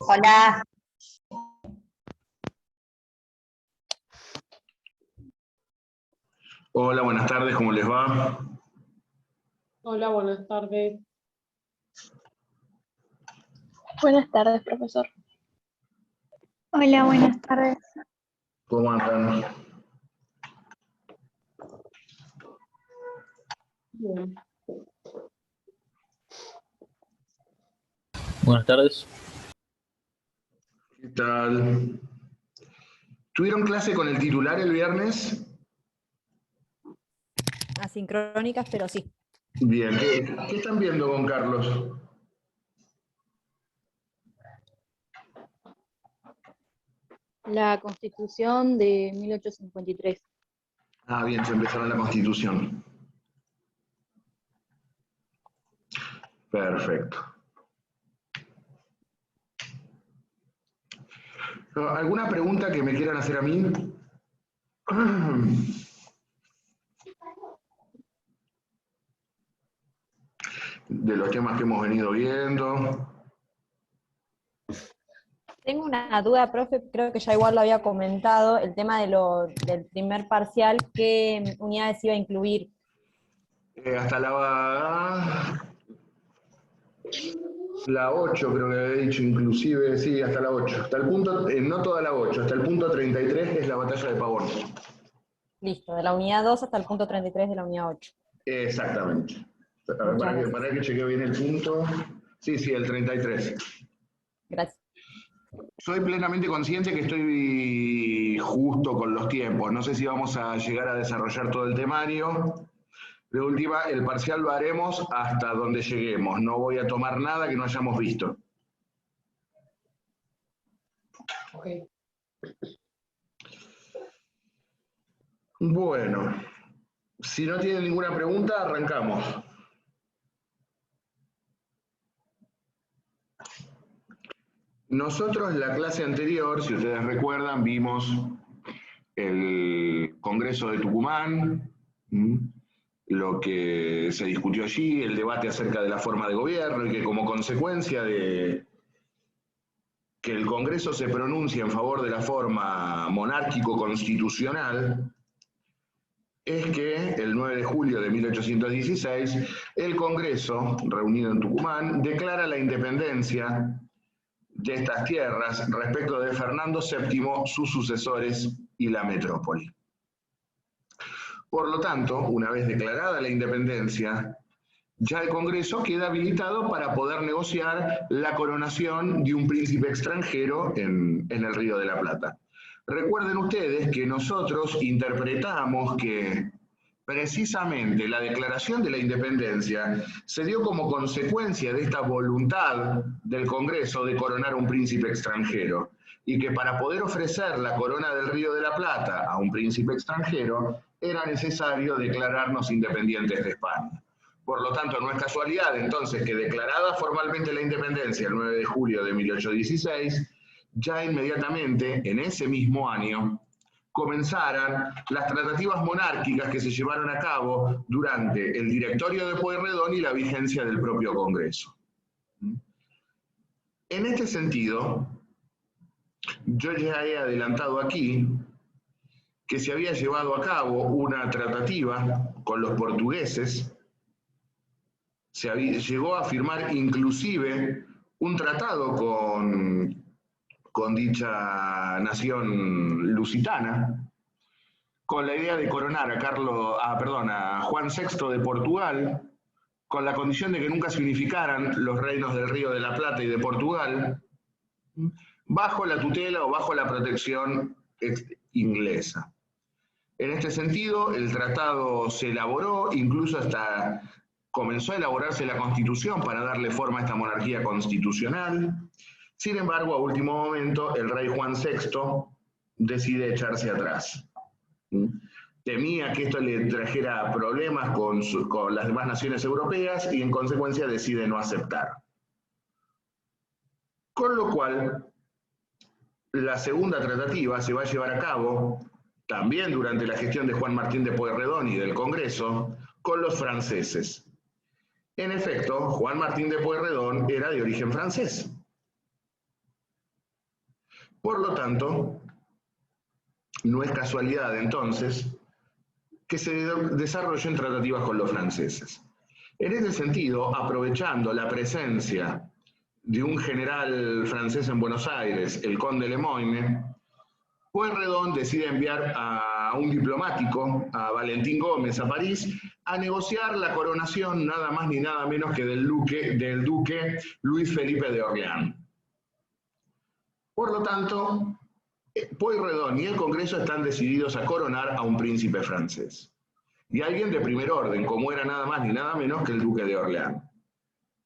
Hola. Hola, buenas tardes, ¿cómo les va? Hola, buenas tardes. Buenas tardes, profesor. Hola, buenas tardes. ¿Cómo andan? Bien. Buenas tardes. ¿Qué tal? ¿Tuvieron clase con el titular el viernes? Asincrónicas, pero sí. Bien, ¿qué están viendo con Carlos? La Constitución de 1853. Ah, bien, se empezaron la Constitución. Perfecto. ¿Alguna pregunta que me quieran hacer a mí? De los temas que hemos venido viendo. Tengo una duda, profe, creo que ya igual lo había comentado, el tema del primer parcial, ¿qué unidades iba a incluir? Hasta la 8 creo que había dicho, inclusive, sí, hasta la 8. Hasta el punto, no toda la 8, hasta el punto 33, que es la batalla de Pavón. Listo, de la unidad 2 hasta el punto 33 de la unidad 8. Exactamente. A ver, Muchas gracias. para que chequeo bien el punto. Sí, el 33. Gracias. Soy plenamente consciente que estoy justo con los tiempos. No sé si vamos a llegar a desarrollar todo el temario. De última, el parcial lo haremos hasta donde lleguemos. No voy a tomar nada que no hayamos visto. Ok. Bueno, si no tienen ninguna pregunta, arrancamos. Nosotros en la clase anterior, si ustedes recuerdan, vimos el Congreso de Tucumán, lo que se discutió allí, el debate acerca de la forma de gobierno y que como consecuencia de que el Congreso se pronuncia en favor de la forma monárquico-constitucional, es que el 9 de julio de 1816 el Congreso, reunido en Tucumán, declara la independencia de estas tierras respecto de Fernando VII, sus sucesores y la metrópoli. Por lo tanto, una vez declarada la independencia, ya el Congreso queda habilitado para poder negociar la coronación de un príncipe extranjero en el Río de la Plata. Recuerden ustedes que nosotros interpretamos que precisamente la declaración de la independencia se dio como consecuencia de esta voluntad del Congreso de coronar a un príncipe extranjero y que para poder ofrecer la corona del Río de la Plata a un príncipe extranjero era necesario declararnos independientes de España. Por lo tanto, no es casualidad entonces que declarada formalmente la independencia el 9 de julio de 1816, ya inmediatamente en ese mismo año comenzaran las tratativas monárquicas que se llevaron a cabo durante el directorio de Pueyrredón y la vigencia del propio Congreso. En este sentido, yo ya he adelantado aquí que se había llevado a cabo una tratativa con los portugueses, llegó a firmar inclusive un tratado con dicha nación lusitana, con la idea de coronar a Juan VI de Portugal, con la condición de que nunca se unificaran los reinos del Río de la Plata y de Portugal, bajo la tutela o bajo la protección inglesa. En este sentido, el tratado se elaboró, incluso hasta comenzó a elaborarse la Constitución para darle forma a esta monarquía constitucional. Sin embargo, a último momento, el rey Juan VI decide echarse atrás. Temía que esto le trajera problemas con las demás naciones europeas y en consecuencia decide no aceptar. Con lo cual, la segunda tratativa se va a llevar a cabo también durante la gestión de Juan Martín de Pueyrredón y del Congreso, con los franceses. En efecto, Juan Martín de Pueyrredón era de origen francés. Por lo tanto, no es casualidad entonces que se desarrollen tratativas con los franceses. En ese sentido, aprovechando la presencia de un general francés en Buenos Aires, el conde Lemoyne, Pueyrredón decide enviar a un diplomático, a Valentín Gómez, a París, a negociar la coronación nada más ni nada menos que del duque Luis Felipe de Orleans. Por lo tanto, Pueyrredón y el Congreso están decididos a coronar a un príncipe francés. Y alguien de primer orden, como era nada más ni nada menos que el duque de Orleans.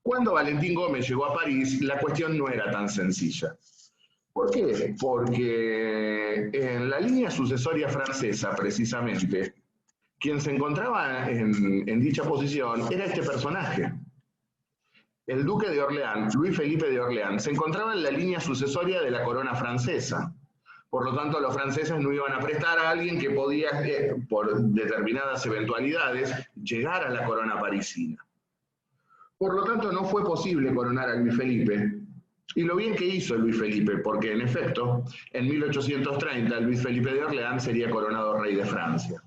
Cuando Valentín Gómez llegó a París, la cuestión no era tan sencilla. ¿Por qué? Porque en la línea sucesoria francesa, precisamente, quien se encontraba en dicha posición era este personaje. El duque de Orleans, Luis Felipe de Orleans, se encontraba en la línea sucesoria de la corona francesa. Por lo tanto, los franceses no iban a prestar a alguien que podía, por determinadas eventualidades, llegar a la corona parisina. Por lo tanto, no fue posible coronar a Luis Felipe. Y lo bien que hizo Luis Felipe, porque en efecto, en 1830, Luis Felipe de Orleans sería coronado rey de Francia.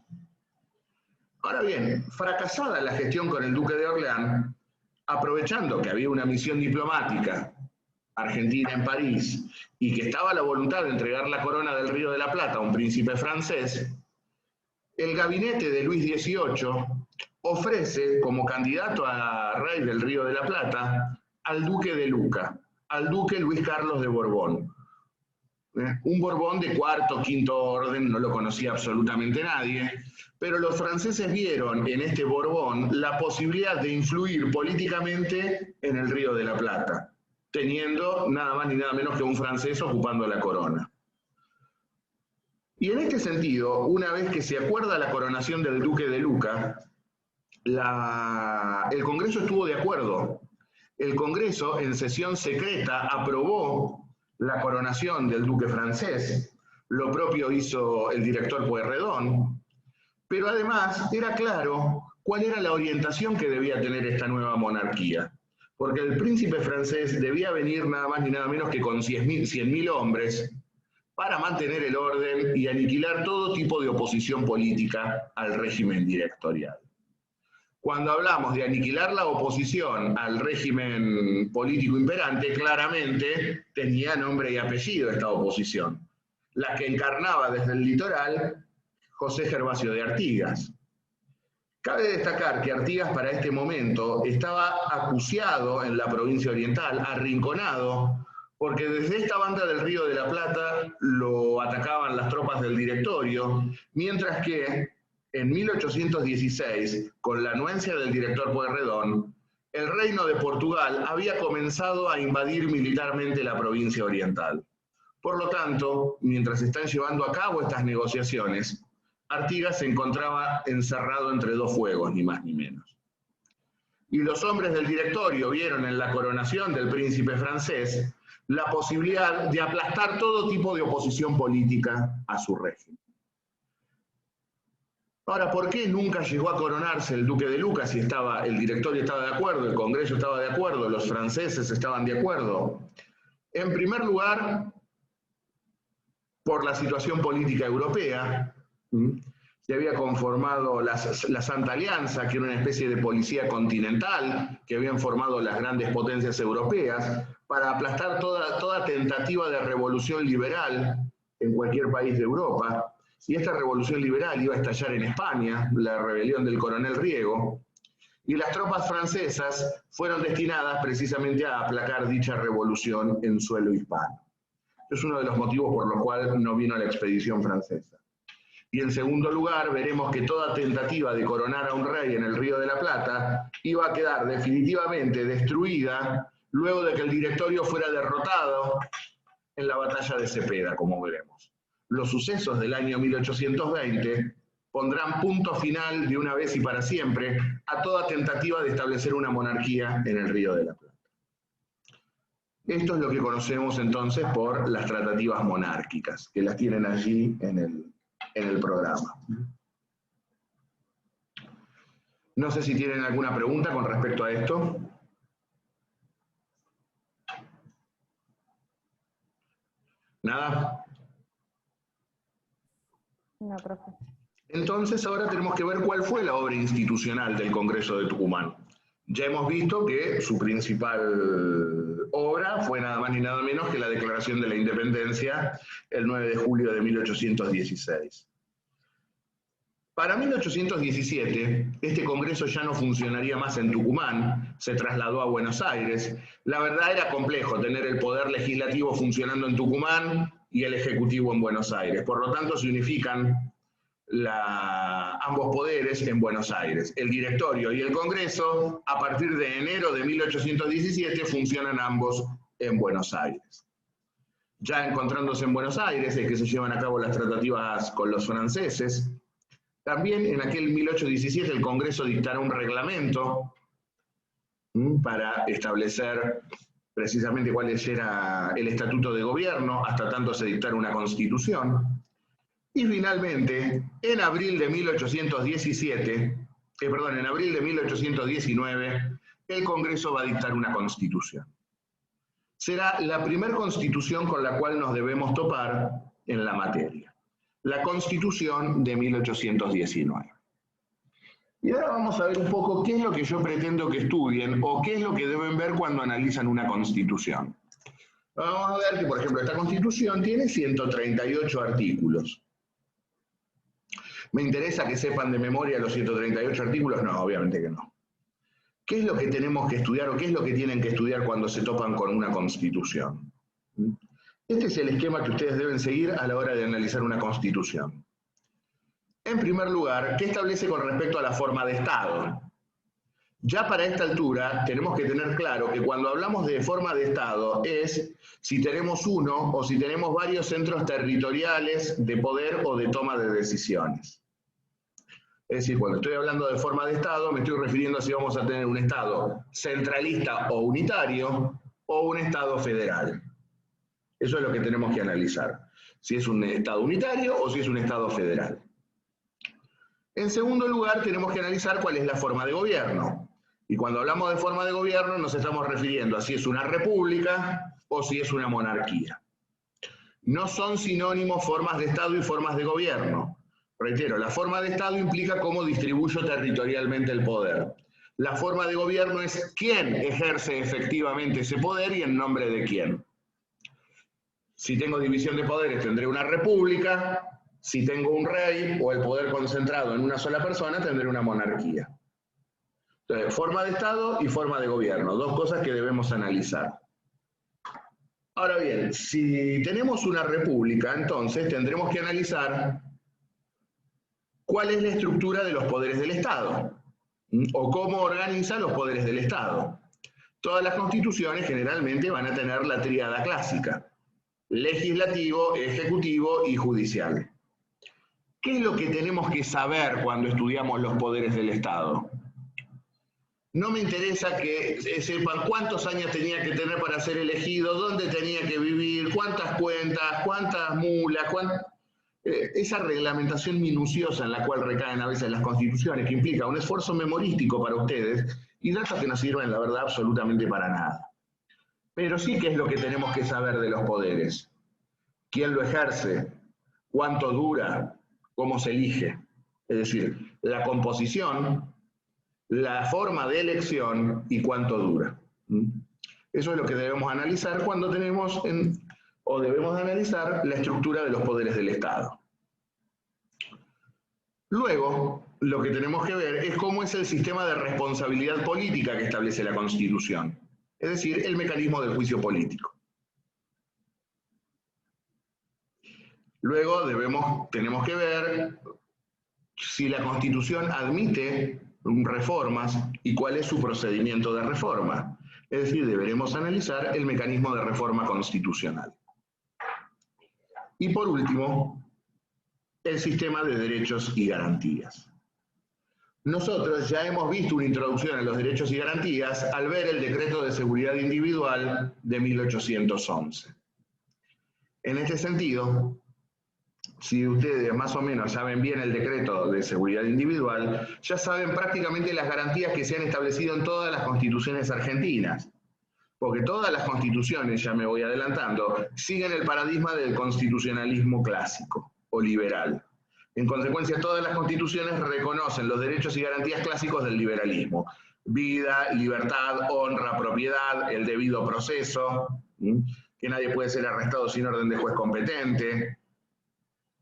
Ahora bien, fracasada la gestión con el duque de Orleans, aprovechando que había una misión diplomática argentina en París y que estaba la voluntad de entregar la corona del Río de la Plata a un príncipe francés, el gabinete de Luis XVIII ofrece como candidato a rey del Río de la Plata al duque de Luca, al duque Luis Carlos de Borbón. Un Borbón de cuarto, quinto orden, no lo conocía absolutamente nadie, pero los franceses vieron en este Borbón la posibilidad de influir políticamente en el Río de la Plata, teniendo nada más ni nada menos que un francés ocupando la corona. Y en este sentido, una vez que se acuerda la coronación del duque de Luca, el Congreso estuvo de acuerdo. El Congreso, en sesión secreta, aprobó la coronación del duque francés. Lo propio hizo el director Pueyrredón. Pero además era claro cuál era la orientación que debía tener esta nueva monarquía. Porque el príncipe francés debía venir nada más ni nada menos que con 100.000 hombres para mantener el orden y aniquilar todo tipo de oposición política al régimen directorial. Cuando hablamos de aniquilar la oposición al régimen político imperante, claramente tenía nombre y apellido esta oposición, la que encarnaba desde el litoral José Gervasio de Artigas. Cabe destacar que Artigas para este momento estaba acuciado en la provincia oriental, arrinconado, porque desde esta banda del Río de la Plata lo atacaban las tropas del Directorio, mientras que en 1816, con la anuencia del director Pueyrredón, el Reino de Portugal había comenzado a invadir militarmente la provincia oriental. Por lo tanto, mientras están llevando a cabo estas negociaciones, Artigas se encontraba encerrado entre dos fuegos, ni más ni menos. Y los hombres del Directorio vieron en la coronación del príncipe francés la posibilidad de aplastar todo tipo de oposición política a su régimen. Ahora, ¿por qué nunca llegó a coronarse el duque de Luca si el Directorio estaba de acuerdo, el Congreso estaba de acuerdo, los franceses estaban de acuerdo? En primer lugar, por la situación política europea. Se había conformado la Santa Alianza, que era una especie de policía continental que habían formado las grandes potencias europeas para aplastar toda tentativa de revolución liberal en cualquier país de Europa. Y esta revolución liberal iba a estallar en España, la rebelión del coronel Riego, y las tropas francesas fueron destinadas precisamente a aplacar dicha revolución en suelo hispano. Es uno de los motivos por los cuales no vino la expedición francesa. Y en segundo lugar, veremos que toda tentativa de coronar a un rey en el Río de la Plata iba a quedar definitivamente destruida luego de que el Directorio fuera derrotado en la batalla de Cepeda, como veremos. Los sucesos del año 1820 pondrán punto final de una vez y para siempre a toda tentativa de establecer una monarquía en el Río de la Plata. Esto es lo que conocemos entonces por las tratativas monárquicas, que las tienen allí en el programa. No sé si tienen alguna pregunta con respecto a esto. ¿Nada? No, profe. Entonces ahora tenemos que ver cuál fue la obra institucional del Congreso de Tucumán. Ya hemos visto que su principal obra fue nada más ni nada menos que la Declaración de la Independencia el 9 de julio de 1816. Para 1817, este Congreso ya no funcionaría más en Tucumán, se trasladó a Buenos Aires. La verdad era complejo tener el poder legislativo funcionando en Tucumán y el ejecutivo en Buenos Aires. Por lo tanto, se unifican ambos poderes en Buenos Aires. El directorio y el Congreso, a partir de enero de 1817, funcionan ambos en Buenos Aires. Ya encontrándose en Buenos Aires es que se llevan a cabo las tratativas con los franceses. También en aquel 1817 el Congreso dictará un reglamento para establecer precisamente cuál era el estatuto de gobierno, hasta tanto se dictara una constitución. Y finalmente, en abril de 1819, el Congreso va a dictar una constitución. Será la primera constitución con la cual nos debemos topar en la materia. La Constitución de 1819. Y ahora vamos a ver un poco qué es lo que yo pretendo que estudien o qué es lo que deben ver cuando analizan una Constitución. Vamos a ver que, por ejemplo, esta Constitución tiene 138 artículos. ¿Me interesa que sepan de memoria los 138 artículos? No, obviamente que no. ¿Qué es lo que tenemos que estudiar o qué es lo que tienen que estudiar cuando se topan con una Constitución? Este es el esquema que ustedes deben seguir a la hora de analizar una Constitución. En primer lugar, ¿qué establece con respecto a la forma de Estado? Ya para esta altura tenemos que tener claro que cuando hablamos de forma de Estado es si tenemos uno o si tenemos varios centros territoriales de poder o de toma de decisiones. Es decir, cuando estoy hablando de forma de Estado me estoy refiriendo a si vamos a tener un Estado centralista o unitario o un Estado federal. Eso es lo que tenemos que analizar. Si es un Estado unitario o si es un Estado federal. En segundo lugar, tenemos que analizar cuál es la forma de gobierno. Y cuando hablamos de forma de gobierno nos estamos refiriendo a si es una república o si es una monarquía. No son sinónimos formas de Estado y formas de gobierno. Reitero, la forma de Estado implica cómo distribuyo territorialmente el poder. La forma de gobierno es quién ejerce efectivamente ese poder y en nombre de quién. Si tengo división de poderes tendré una república, si tengo un rey o el poder concentrado en una sola persona tendré una monarquía. Entonces, forma de Estado y forma de gobierno, dos cosas que debemos analizar. Ahora bien, si tenemos una república, entonces tendremos que analizar cuál es la estructura de los poderes del Estado, o cómo organiza los poderes del Estado. Todas las constituciones generalmente van a tener la tríada clásica: legislativo, ejecutivo y judicial. ¿Qué es lo que tenemos que saber cuando estudiamos los poderes del Estado? No me interesa que sepan cuántos años tenía que tener para ser elegido, dónde tenía que vivir, cuántas cuentas, cuántas mulas, esa reglamentación minuciosa en la cual recaen a veces las constituciones, que implica un esfuerzo memorístico para ustedes y datos que no sirven, la verdad, absolutamente para nada. Pero sí que es lo que tenemos que saber de los poderes. ¿Quién lo ejerce? ¿Cuánto dura? ¿Cómo se elige? Es decir, la composición, la forma de elección y cuánto dura. Eso es lo que debemos analizar cuando tenemos o debemos analizar la estructura de los poderes del Estado. Luego, lo que tenemos que ver es cómo es el sistema de responsabilidad política que establece la Constitución. Es decir, el mecanismo del juicio político. Luego tenemos que ver si la Constitución admite reformas y cuál es su procedimiento de reforma. Es decir, deberemos analizar el mecanismo de reforma constitucional. Y por último, el sistema de derechos y garantías. Nosotros ya hemos visto una introducción en los derechos y garantías al ver el Decreto de Seguridad Individual de 1811. En este sentido, si ustedes más o menos saben bien el Decreto de Seguridad Individual, ya saben prácticamente las garantías que se han establecido en todas las constituciones argentinas. porque todas las constituciones, ya me voy adelantando, siguen el paradigma del constitucionalismo clásico o liberal. En consecuencia, todas las constituciones reconocen los derechos y garantías clásicos del liberalismo. Vida, libertad, honra, propiedad, el debido proceso, que nadie puede ser arrestado sin orden de juez competente,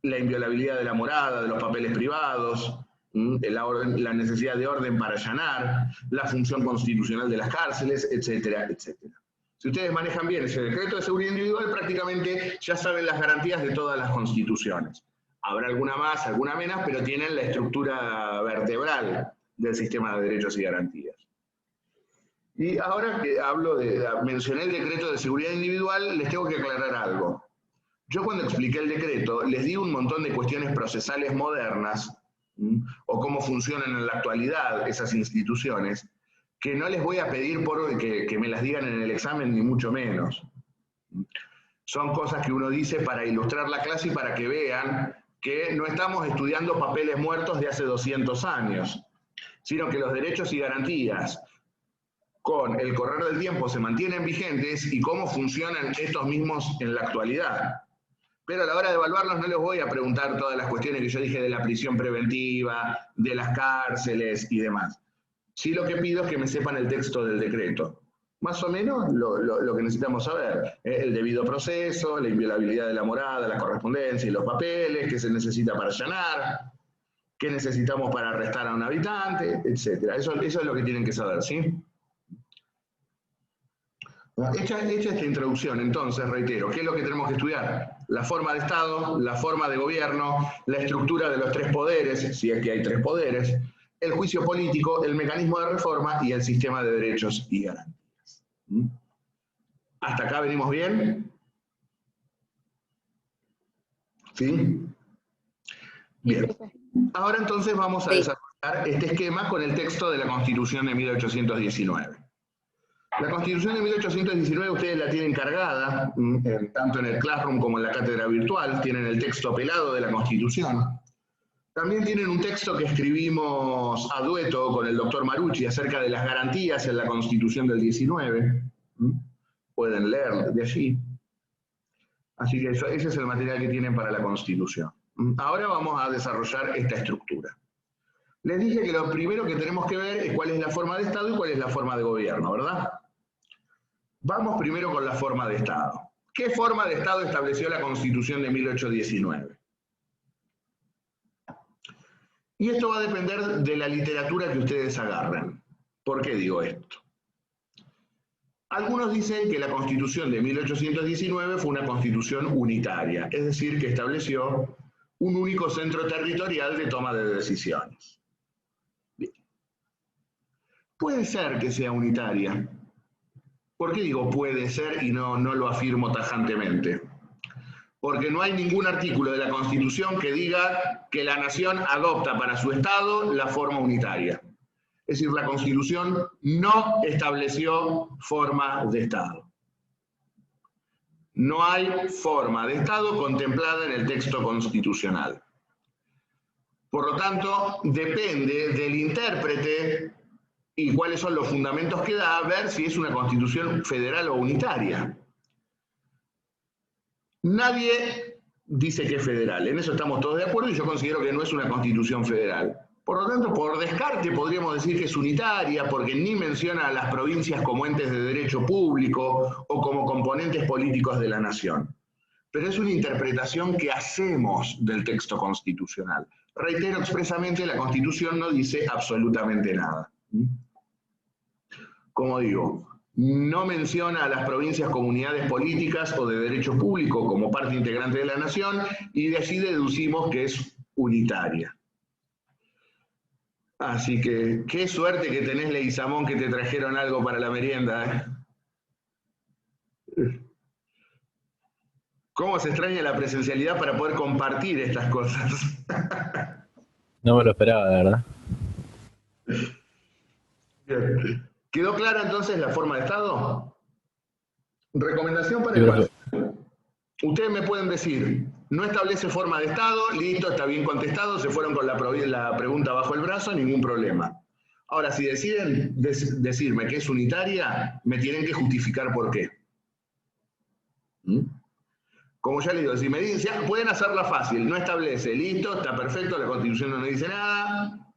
la inviolabilidad de la morada, de los papeles privados, la necesidad de orden para allanar, la función constitucional de las cárceles, etcétera, etcétera. Si ustedes manejan bien ese decreto de seguridad individual, prácticamente ya saben las garantías de todas las constituciones. Habrá alguna más, alguna menos, pero tienen la estructura vertebral del sistema de derechos y garantías. Y ahora que mencioné el decreto de seguridad individual, les tengo que aclarar algo. Yo cuando expliqué el decreto, les di un montón de cuestiones procesales modernas, o cómo funcionan en la actualidad esas instituciones, que no les voy a pedir que me las digan en el examen, ni mucho menos. Son cosas que uno dice para ilustrar la clase y para que vean que no estamos estudiando papeles muertos de hace 200 años, sino que los derechos y garantías con el correr del tiempo se mantienen vigentes y cómo funcionan estos mismos en la actualidad. Pero a la hora de evaluarlos no les voy a preguntar todas las cuestiones que yo dije de la prisión preventiva, de las cárceles y demás. Sí, lo que pido es que me sepan el texto del decreto. Más o menos lo que necesitamos saber. El debido proceso, la inviolabilidad de la morada, la correspondencia y los papeles, qué se necesita para allanar, qué necesitamos para arrestar a un habitante, etc. Eso es lo que tienen que saber, ¿sí? Hecha esta introducción, entonces, reitero, ¿qué es lo que tenemos que estudiar? La forma de Estado, la forma de gobierno, la estructura de los tres poderes, si es que hay tres poderes, el juicio político, el mecanismo de reforma y el sistema de derechos y garantías. ¿Hasta acá venimos bien? ¿Sí? Bien. Ahora entonces vamos a desarrollar este esquema con el texto de la Constitución de 1819. La Constitución de 1819 ustedes la tienen cargada, tanto en el Classroom como en la cátedra virtual, tienen el texto pelado de la Constitución. También tienen un texto que escribimos a dueto con el doctor Marucci acerca de las garantías en la Constitución del 19. Pueden leer de allí. Así que ese es el material que tienen para la Constitución. Ahora vamos a desarrollar esta estructura. Les dije que lo primero que tenemos que ver es cuál es la forma de Estado y cuál es la forma de gobierno, ¿verdad? Vamos primero con la forma de Estado. ¿Qué forma de Estado estableció la Constitución de 1819? Y esto va a depender de la literatura que ustedes agarren. ¿Por qué digo esto? Algunos dicen que la Constitución de 1819 fue una constitución unitaria, es decir, que estableció un único centro territorial de toma de decisiones. Bien. Puede ser que sea unitaria. ¿Por qué digo puede ser y no lo afirmo tajantemente? Porque no hay ningún artículo de la Constitución que diga que la nación adopta para su Estado la forma unitaria. Es decir, la Constitución no estableció forma de Estado. No hay forma de Estado contemplada en el texto constitucional. Por lo tanto, depende del intérprete y cuáles son los fundamentos que da a ver si es una Constitución federal o unitaria. Nadie dice que es federal, en eso estamos todos de acuerdo y yo considero que no es una Constitución federal. Por lo tanto, por descarte podríamos decir que es unitaria porque ni menciona a las provincias como entes de derecho público o como componentes políticos de la nación. Pero es una interpretación que hacemos del texto constitucional. Reitero expresamente, la Constitución no dice absolutamente nada. Como digo, no menciona a las provincias como unidades políticas o de derecho público como parte integrante de la nación y de allí deducimos que es unitaria. Así que, qué suerte que tenés, Leguizamón, que te trajeron algo para la merienda, ¿eh? ¿Cómo se extraña la presencialidad para poder compartir estas cosas? No me lo esperaba, de verdad. Bien. ¿Quedó clara entonces la forma de Estado? Recomendación para el ustedes me pueden decir, no establece forma de Estado, listo, está bien contestado, se fueron con la pregunta bajo el brazo, ningún problema. Ahora, si deciden decirme que es unitaria, me tienen que justificar por qué. ¿Mm? Como ya les digo, si me dicen, pueden hacerla fácil, no establece, listo, está perfecto, la Constitución no dice nada,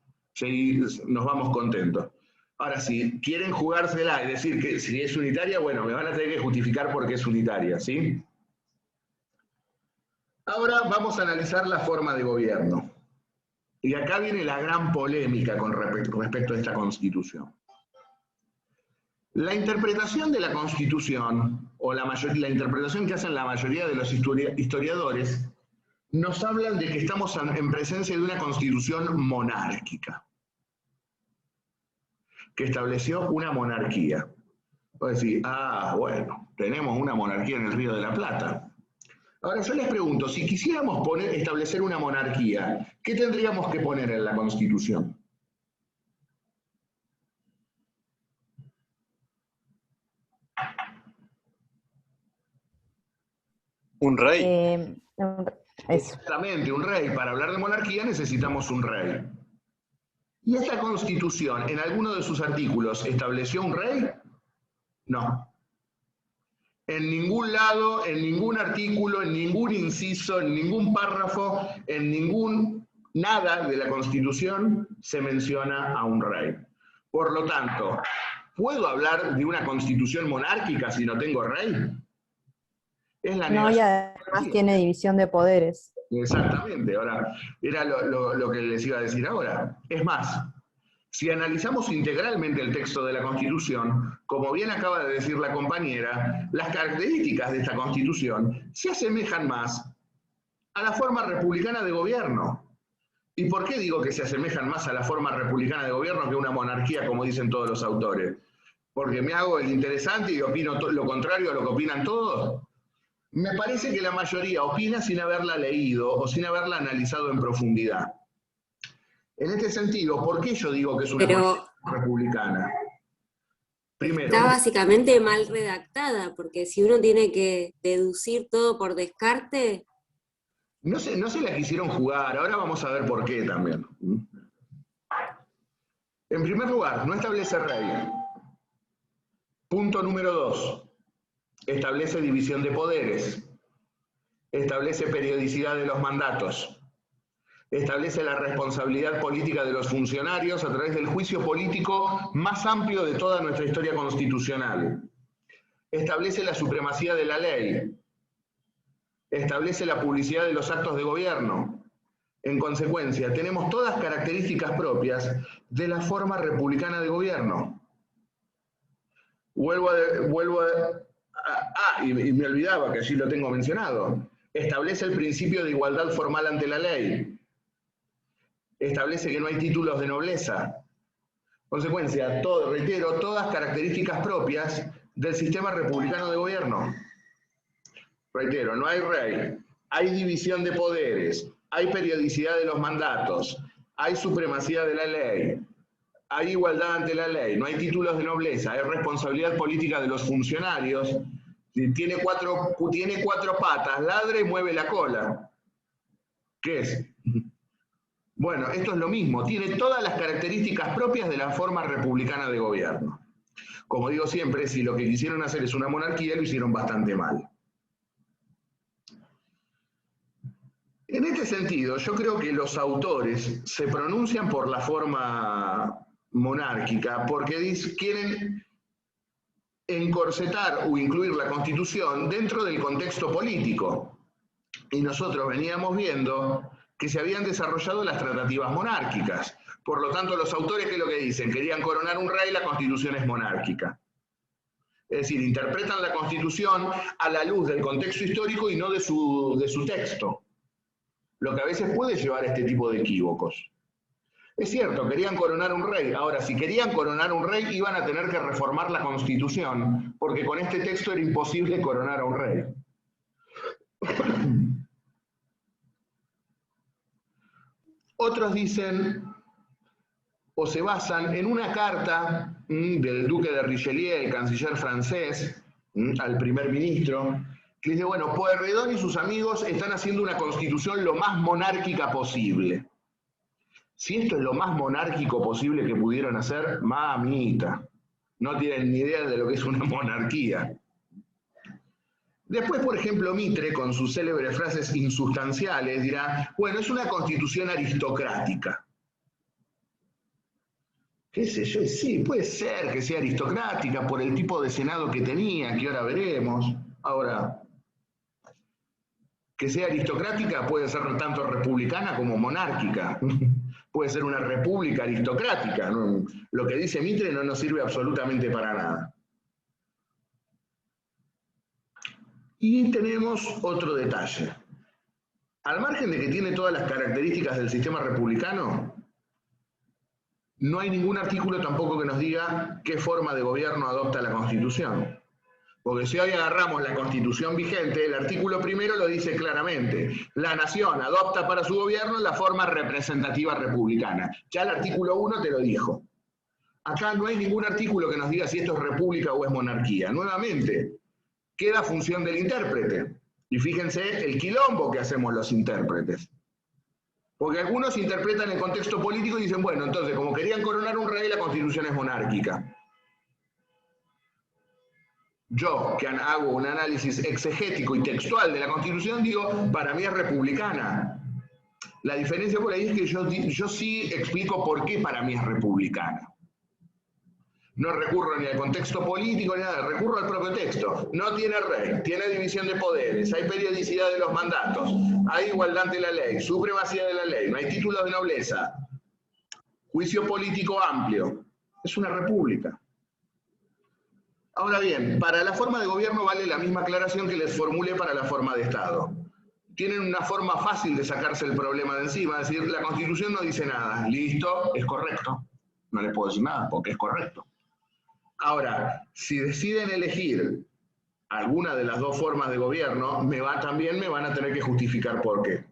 nos vamos contentos. Ahora, si quieren jugársela y decir que si es unitaria, bueno, me van a tener que justificar por qué es unitaria, ¿sí? Ahora vamos a analizar la forma de gobierno. Y acá viene la gran polémica con respecto a esta Constitución. La interpretación de la Constitución, o la interpretación que hacen la mayoría de los historiadores, nos hablan de que estamos en presencia de una Constitución monárquica, que estableció una monarquía. Vos decís, bueno, tenemos una monarquía en el Río de la Plata. Ahora yo les pregunto, si quisiéramos establecer una monarquía, ¿qué tendríamos que poner en la Constitución? Un rey. Exactamente, un rey. Para hablar de monarquía necesitamos un rey. ¿Y esta Constitución, en alguno de sus artículos, estableció un rey? No. En ningún lado, en ningún artículo, en ningún inciso, en ningún párrafo, en nada de la Constitución se menciona a un rey. Por lo tanto, ¿puedo hablar de una Constitución monárquica si no tengo rey? Es la no, y además tiene división de poderes. Exactamente, ahora, era lo que les iba a decir ahora. Es más, si analizamos integralmente el texto de la Constitución, como bien acaba de decir la compañera, las características de esta Constitución se asemejan más a la forma republicana de gobierno. ¿Y por qué digo que se asemejan más a la forma republicana de gobierno que una monarquía, como dicen todos los autores? ¿Porque me hago el interesante y opino lo contrario a lo que opinan todos? Me parece que la mayoría opina sin haberla leído o sin haberla analizado en profundidad. En este sentido, ¿por qué yo digo que es una monarquía republicana? Primero, está básicamente mal redactada, porque si uno tiene que deducir todo por descarte... No se la quisieron jugar, ahora vamos a ver por qué también. En primer lugar, no establece rey. Punto número 2. Establece división de poderes. Establece periodicidad de los mandatos. Establece la responsabilidad política de los funcionarios a través del juicio político más amplio de toda nuestra historia constitucional. Establece la supremacía de la ley. Establece la publicidad de los actos de gobierno. En consecuencia, tenemos todas características propias de la forma republicana de gobierno. Y me olvidaba que allí lo tengo mencionado. Establece el principio de igualdad formal ante la ley. Establece que no hay títulos de nobleza. Consecuencia, reitero, todas características propias del sistema republicano de gobierno. Reitero, no hay rey, hay división de poderes, hay periodicidad de los mandatos, hay supremacía de la ley, hay igualdad ante la ley, no hay títulos de nobleza, hay responsabilidad política de los funcionarios, tiene cuatro patas, ladra y mueve la cola. ¿Qué es? Bueno, esto es lo mismo, tiene todas las características propias de la forma republicana de gobierno. Como digo siempre, si lo que quisieron hacer es una monarquía, lo hicieron bastante mal. En este sentido, yo creo que los autores se pronuncian por la forma monárquica porque quieren encorsetar o incluir la Constitución dentro del contexto político. Y nosotros veníamos viendo que se habían desarrollado las tratativas monárquicas. Por lo tanto, los autores, ¿qué es lo que dicen? Querían coronar un rey, la Constitución es monárquica. Es decir, interpretan la Constitución a la luz del contexto histórico y no de su texto. Lo que a veces puede llevar a este tipo de equívocos. Es cierto, querían coronar un rey. Ahora, si querían coronar un rey, iban a tener que reformar la Constitución, porque con este texto era imposible coronar a un rey. Otros dicen, o se basan en una carta del duque de Richelieu, el canciller francés, al primer ministro, que dice, bueno, Pueyrredón y sus amigos están haciendo una constitución lo más monárquica posible. Si esto es lo más monárquico posible que pudieron hacer, mamita, no tienen ni idea de lo que es una monarquía. Después, por ejemplo, Mitre, con sus célebres frases insustanciales, dirá, bueno, es una constitución aristocrática. ¿Qué sé yo? Sí, puede ser que sea aristocrática por el tipo de senado que tenía, que ahora veremos. Ahora, que sea aristocrática puede ser tanto republicana como monárquica. Puede ser una república aristocrática. ¿No? Lo que dice Mitre no nos sirve absolutamente para nada. Y tenemos otro detalle. Al margen de que tiene todas las características del sistema republicano, no hay ningún artículo tampoco que nos diga qué forma de gobierno adopta la Constitución. Porque si hoy agarramos la Constitución vigente, el artículo primero lo dice claramente. La nación adopta para su gobierno la forma representativa republicana. Ya el artículo 1 te lo dijo. Acá no hay ningún artículo que nos diga si esto es república o es monarquía. Nuevamente, queda función del intérprete. Y fíjense el quilombo que hacemos los intérpretes. Porque algunos interpretan el contexto político y dicen, bueno, entonces, como querían coronar un rey, la Constitución es monárquica. Yo, que hago un análisis exegético y textual de la Constitución, digo, para mí es republicana. La diferencia por ahí es que yo sí explico por qué para mí es republicana. No recurro ni al contexto político ni nada, recurro al propio texto. No tiene rey, tiene división de poderes, hay periodicidad de los mandatos, hay igualdad ante la ley, supremacía de la ley, no hay títulos de nobleza, juicio político amplio. Es una república. Ahora bien, para la forma de gobierno vale la misma aclaración que les formulé para la forma de Estado. Tienen una forma fácil de sacarse el problema de encima, es decir, la Constitución no dice nada, listo, es correcto. No les puedo decir nada porque es correcto. Ahora, si deciden elegir alguna de las dos formas de gobierno, también me van a tener que justificar por qué.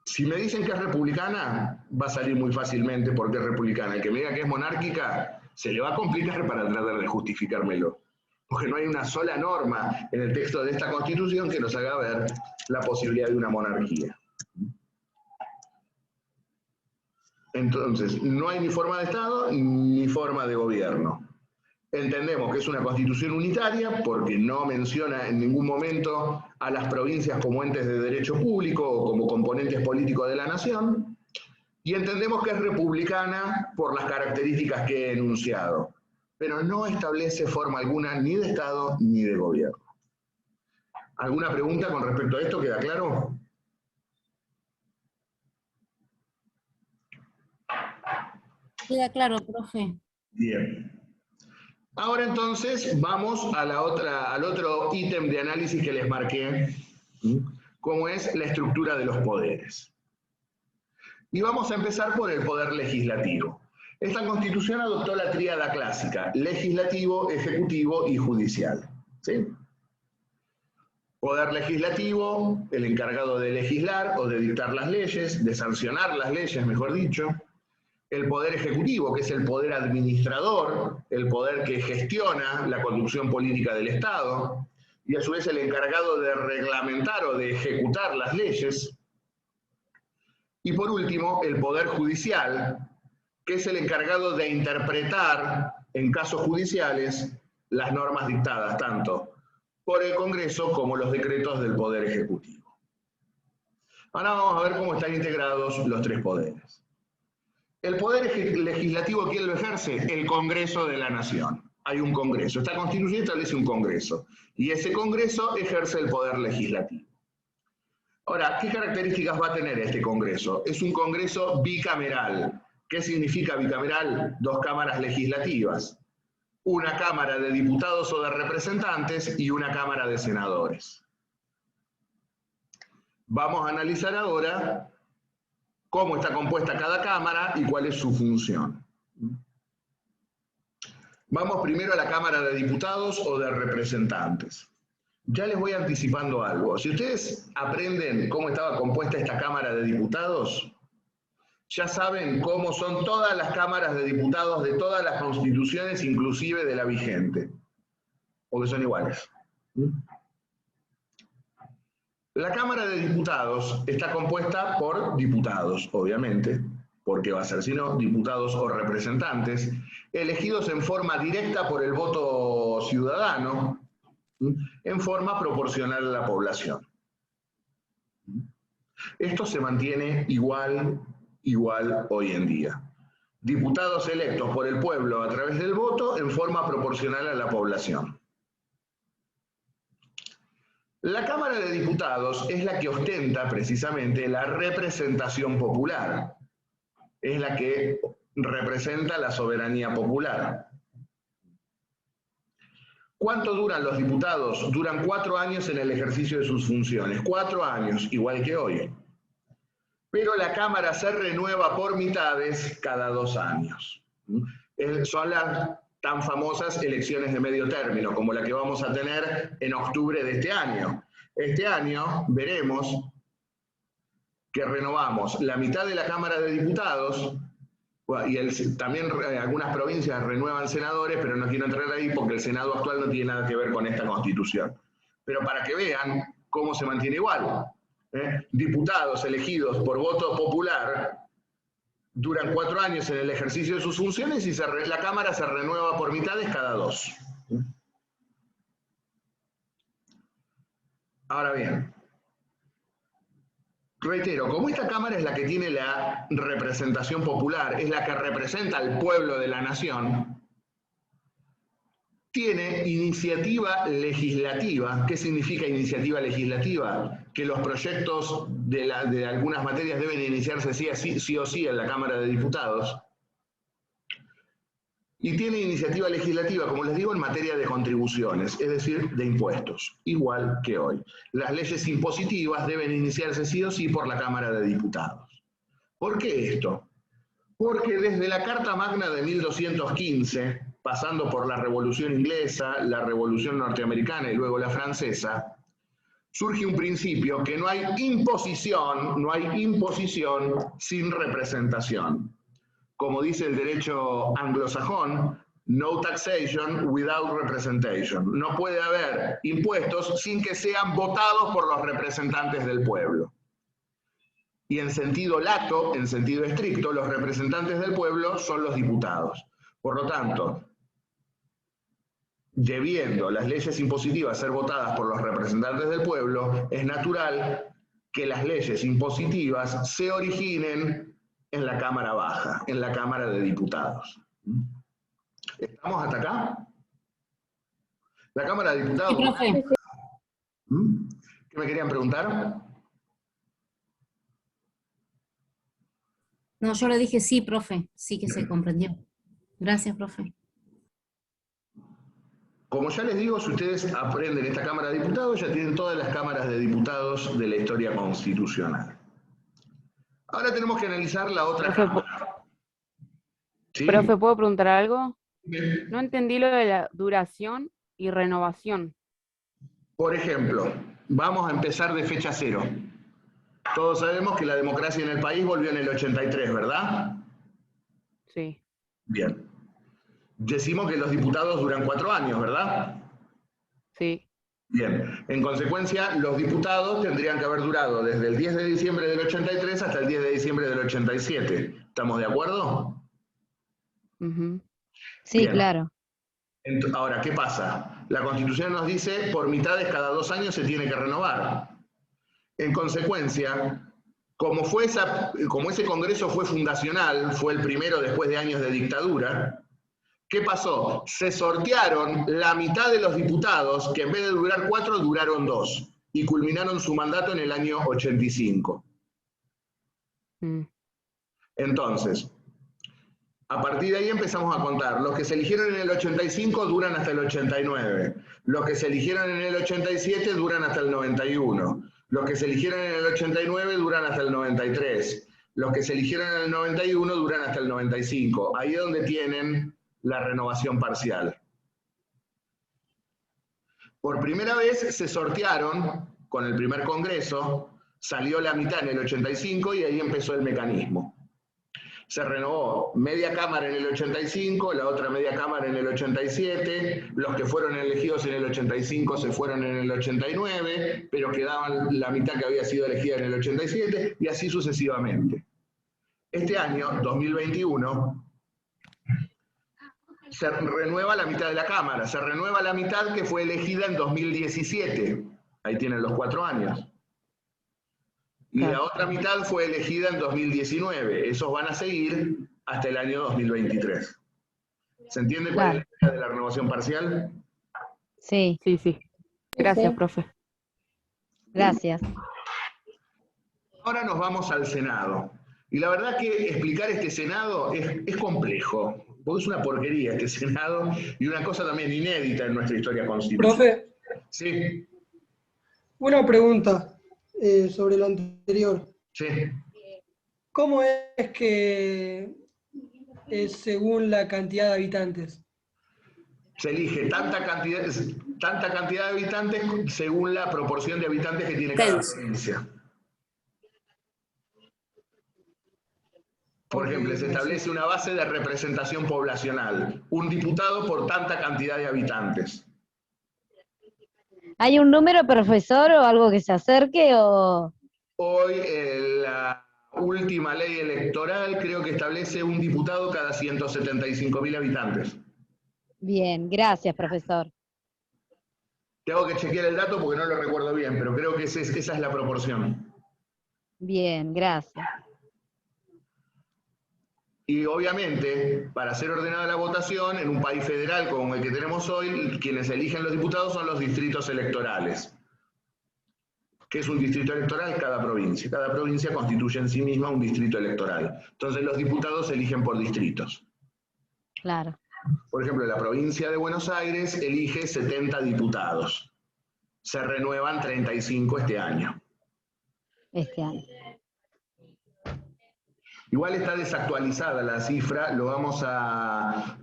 Si me dicen que es republicana, va a salir muy fácilmente porque es republicana. El que me diga que es monárquica, se le va a complicar para tratar de justificármelo. Porque no hay una sola norma en el texto de esta Constitución que nos haga ver la posibilidad de una monarquía. Entonces, no hay ni forma de Estado ni forma de gobierno. Entendemos que es una Constitución unitaria porque no menciona en ningún momento a las provincias como entes de derecho público o como componentes políticos de la nación. Y entendemos que es republicana por las características que he enunciado. Pero no establece forma alguna ni de Estado ni de gobierno. ¿Alguna pregunta con respecto a esto? ¿Queda claro? Queda claro, profe. Bien. Ahora entonces vamos a al otro ítem de análisis que les marqué, como es la estructura de los poderes. Y vamos a empezar por el poder legislativo. Esta Constitución adoptó la tríada clásica, legislativo, ejecutivo y judicial. ¿Sí? Poder legislativo, el encargado de legislar o de dictar las leyes, de sancionar las leyes, mejor dicho. El poder ejecutivo, que es el poder administrador, el poder que gestiona la conducción política del Estado, y a su vez el encargado de reglamentar o de ejecutar las leyes. Y por último, el poder judicial, que es el encargado de interpretar en casos judiciales las normas dictadas tanto por el Congreso como los decretos del Poder Ejecutivo. Ahora vamos a ver cómo están integrados los tres poderes. El poder legislativo, ¿quién lo ejerce? El Congreso de la Nación. Hay un Congreso. Esta Constitución establece un Congreso. Y ese Congreso ejerce el poder legislativo. Ahora, ¿qué características va a tener este Congreso? Es un Congreso bicameral. ¿Qué significa bicameral? Dos cámaras legislativas. Una Cámara de Diputados o de Representantes y una Cámara de Senadores. Vamos a analizar ahora cómo está compuesta cada Cámara y cuál es su función. Vamos primero a la Cámara de Diputados o de Representantes. Ya les voy anticipando algo. Si ustedes aprenden cómo estaba compuesta esta Cámara de Diputados, ya saben cómo son todas las cámaras de diputados de todas las constituciones, inclusive de la vigente. Porque son iguales. La Cámara de Diputados está compuesta por diputados, obviamente, porque va a ser, si no, diputados o representantes, elegidos en forma directa por el voto ciudadano, en forma proporcional a la población. Esto se mantiene igual hoy en día. Diputados electos por el pueblo a través del voto en forma proporcional a la población. La Cámara de Diputados es la que ostenta precisamente la representación popular. Es la que representa la soberanía popular. ¿Cuánto duran los diputados? Duran 4 años en el ejercicio de sus funciones. 4 años, igual que hoy. Pero la Cámara se renueva por mitades cada 2 años. Son las tan famosas elecciones de medio término, como la que vamos a tener en octubre de este año. Este año veremos que renovamos la mitad de la Cámara de Diputados, y también algunas provincias renuevan senadores, pero no quiero entrar ahí porque el Senado actual no tiene nada que ver con esta Constitución. Pero para que vean cómo se mantiene igual. Diputados elegidos por voto popular duran 4 años en el ejercicio de sus funciones y la Cámara se renueva por mitades cada 2. Ahora bien, reitero, como esta Cámara es la que tiene la representación popular, es la que representa al pueblo de la nación, tiene iniciativa legislativa. ¿Qué significa iniciativa legislativa? Que los proyectos de algunas materias deben iniciarse sí o sí en la Cámara de Diputados. Y tiene iniciativa legislativa, como les digo, en materia de contribuciones, es decir, de impuestos, igual que hoy. Las leyes impositivas deben iniciarse sí o sí por la Cámara de Diputados. ¿Por qué esto? Porque desde la Carta Magna de 1215, pasando por la Revolución Inglesa, la Revolución Norteamericana y luego la Francesa, surge un principio que no hay imposición sin representación. Como dice el derecho anglosajón, no taxation without representation. No puede haber impuestos sin que sean votados por los representantes del pueblo. Y en sentido lato, en sentido estricto, los representantes del pueblo son los diputados. Por lo tanto, debiendo las leyes impositivas ser votadas por los representantes del pueblo, es natural que las leyes impositivas se originen en la Cámara Baja, en la Cámara de Diputados. ¿Estamos hasta acá? La Cámara de Diputados... Sí, profe. ¿Qué me querían preguntar? No, yo le dije sí, profe. Sí que se comprendió. Gracias, profe. Como ya les digo, si ustedes aprenden esta Cámara de Diputados, ya tienen todas las cámaras de diputados de la historia constitucional. Ahora tenemos que analizar la otra cámara. ¿Sí? Profe, ¿puedo preguntar algo? No entendí lo de la duración y renovación. Por ejemplo, vamos a empezar de fecha cero. Todos sabemos que la democracia en el país volvió en el 83, ¿verdad? Sí. Bien. Decimos que los diputados duran 4 años, ¿verdad? Sí. Bien. En consecuencia, los diputados tendrían que haber durado desde el 10 de diciembre del 83 hasta el 10 de diciembre del 87. ¿Estamos de acuerdo? Sí, bien. claro. Ahora, ¿qué pasa? La Constitución nos dice por mitades cada 2 años se tiene que renovar. En consecuencia, como ese Congreso fue fundacional, fue el primero después de años de dictadura, ¿qué pasó? Se sortearon la mitad de los diputados, que en vez de durar 4, duraron 2, y culminaron su mandato en el año 85. Entonces, a partir de ahí empezamos a contar. Los que se eligieron en el 85 duran hasta el 89. Los que se eligieron en el 87 duran hasta el 91. Los que se eligieron en el 89 duran hasta el 93. Los que se eligieron en el 91 duran hasta el 95. Ahí es donde tienen la renovación parcial. Por primera vez se sortearon con el primer Congreso, salió la mitad en el 85 y ahí empezó el mecanismo. Se renovó media cámara en el 85, la otra media cámara en el 87, los que fueron elegidos en el 85 se fueron en el 89, pero quedaban la mitad que había sido elegida en el 87, y así sucesivamente. Este año, 2021, se renueva la mitad de la Cámara, se renueva la mitad que fue elegida en 2017, ahí tienen los 4 años. Y la otra mitad fue elegida en 2019, esos van a seguir hasta el año 2023. ¿Se entiende cuál es la idea de la renovación parcial? Sí. Sí, sí. Gracias, Sí. profe. Gracias. Ahora nos vamos al Senado. Y la verdad que explicar este Senado es complejo, porque es una porquería este Senado y una cosa también inédita en nuestra historia constitucional. Profe, Sí, una pregunta sobre lo anterior. sí. ¿Cómo es que es según la cantidad de habitantes? Se elige tanta cantidad de habitantes según la proporción de habitantes que tiene cada Censo. provincia. Por ejemplo, se establece una base de representación poblacional. Un diputado por tanta cantidad de habitantes. ¿Hay un número, profesor, o algo que se acerque o...? Hoy la última ley electoral creo que establece un diputado cada 175.000 habitantes. Bien, gracias, profesor. Tengo que chequear el dato porque no lo recuerdo bien, pero creo que esa es la proporción. Bien, gracias. Y obviamente, para ser ordenada la votación, en un país federal como el que tenemos hoy, quienes eligen los diputados son los distritos electorales. ¿Qué es un distrito electoral? Cada provincia. Cada provincia constituye en sí misma un distrito electoral. Entonces los diputados se eligen por distritos. Claro. Por ejemplo, la provincia de Buenos Aires elige 70 diputados. Se renuevan 35 este año. Este año. Igual está desactualizada la cifra, lo vamos a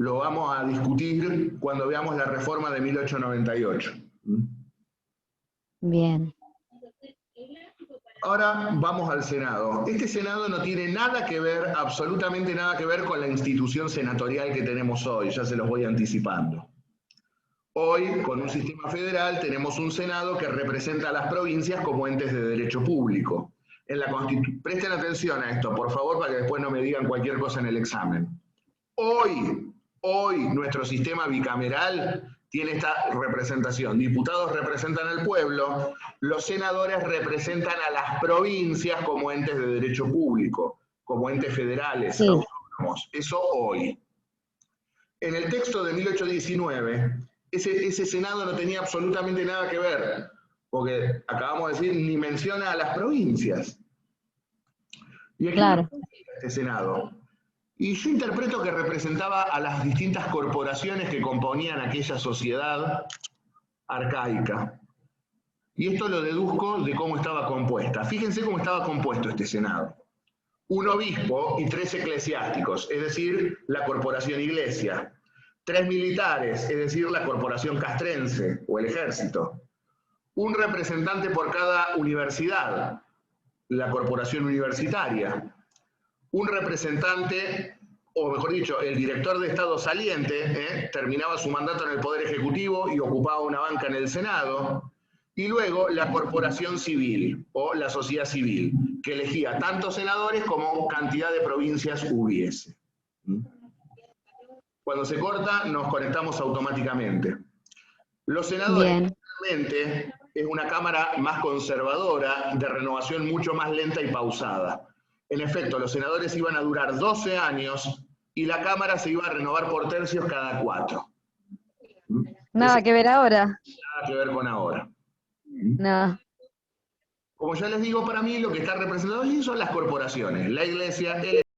discutir cuando veamos la reforma de 1898. Bien. Ahora vamos al Senado. Este Senado no tiene nada que ver, absolutamente nada que ver con la institución senatorial que tenemos hoy, ya se los voy anticipando. Hoy, con un sistema federal, tenemos un Senado que representa a las provincias como entes de derecho público. Presten atención a esto, por favor, para que después no me digan cualquier cosa en el examen. Hoy, nuestro sistema bicameral tiene esta representación. Diputados representan al pueblo, los senadores representan a las provincias como entes de derecho público, como entes federales, Sí. autónomos. Eso hoy. En el texto de 1819, ese Senado no tenía absolutamente nada que ver, porque acabamos de decir, ni menciona a las provincias. Y aquí Claro. este Senado. Y yo interpreto que representaba a las distintas corporaciones que componían aquella sociedad arcaica. Y esto lo deduzco de cómo estaba compuesta. Fíjense cómo estaba compuesto este Senado. Un obispo y 3 eclesiásticos, es decir, la corporación iglesia. 3 militares, es decir, la corporación castrense o el ejército. Un representante por cada universidad, la corporación universitaria. Un representante, o mejor dicho, el director de Estado saliente, terminaba su mandato en el Poder Ejecutivo y ocupaba una banca en el Senado. Y luego la corporación civil, o la sociedad civil, que elegía tantos senadores como cantidad de provincias hubiese. Cuando se corta, nos conectamos automáticamente. Los senadores, realmente, es una cámara más conservadora, de renovación mucho más lenta y pausada. En efecto, los senadores iban a durar 12 años y la Cámara se iba a renovar por tercios cada 4. Nada que ver ahora. Nada que ver con ahora. No. Como ya les digo, para mí lo que está representado allí son las corporaciones, la iglesia, el